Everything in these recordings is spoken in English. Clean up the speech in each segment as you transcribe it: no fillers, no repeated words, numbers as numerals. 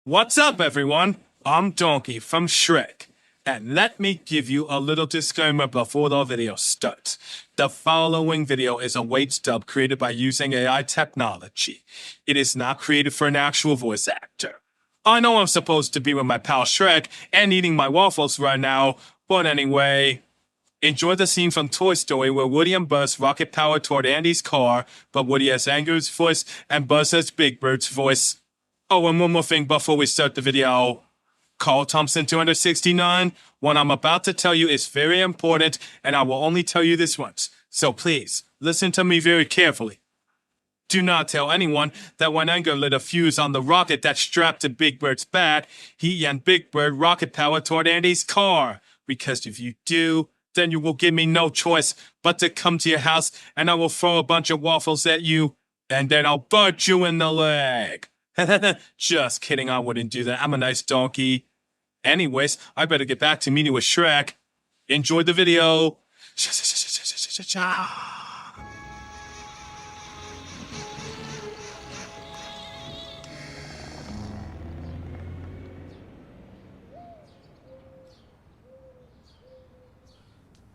What's up, everyone? I'm Donkey from Shrek. And let me give you a little disclaimer before the video starts. The following video is a wait dub created by using AI technology. It is not created for an actual voice actor. I know I'm supposed to be with my pal Shrek and eating my waffles right now, but anyway, enjoy the scene from Toy Story where Woody and Buzz rocket power toward Andy's car, but Woody has Anger's voice and Buzz has Big Bird's voice. Oh, and one more thing before we start the video. Carl Thompson 269, what I'm about to tell you is very important, and I will only tell you this once. So please, listen to me very carefully. Do not tell anyone that when Anger lit a fuse on the rocket that's strapped to Big Bird's back, he and Big Bird rocket power toward Andy's car. Because if you do, then you will give me no choice but to come to your house and I will throw a bunch of waffles at you, and then I'll bite you in the leg. Just kidding, I wouldn't do that. I'm a nice donkey. Anyways, I better get back to meeting with Shrek. Enjoy the video.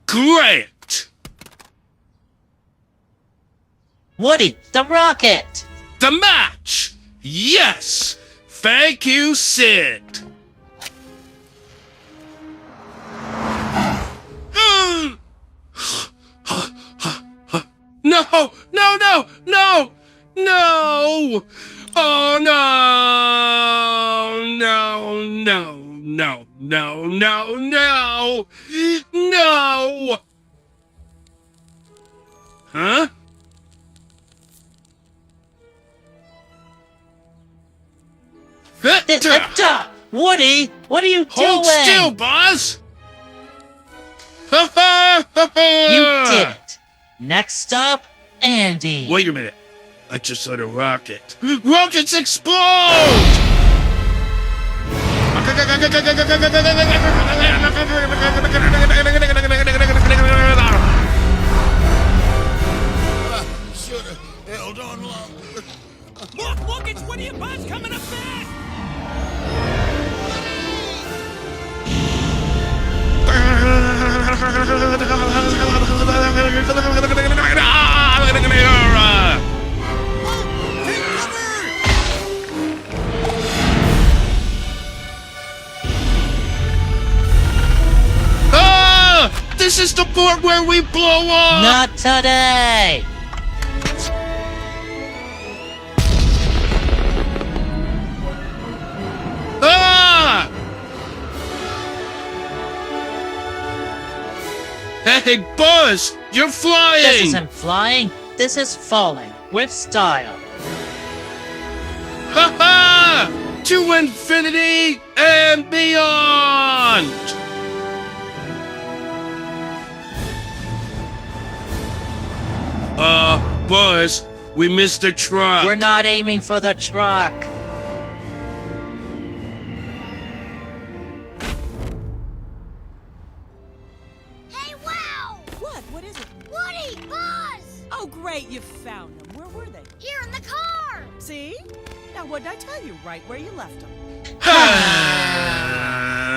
Great! Woody, the rocket! The match! Yes! Thank you, Sid! No! No, no, no! No! Oh, no! No, no, no, no, no, no! No! Huh? Woody, what are you doing? Hold still, Buzz! You did it. Next stop, Andy. Wait a minute. I just saw the rocket. Rockets explode! Should've held on longer. Look, it's Woody and Buzz coming up fast! This is the part where we blow up! Not today! Ah! Hey, Buzz! You're flying! This isn't flying, this is falling, with style. Ha ha! To infinity and beyond! Buzz, we missed the truck. We're not aiming for the truck. Hey, wow! What is it? Woody! Buzz! Oh, great, you found them. Where were they? Here in the car! See? Now, what did I tell you? Right where you left them.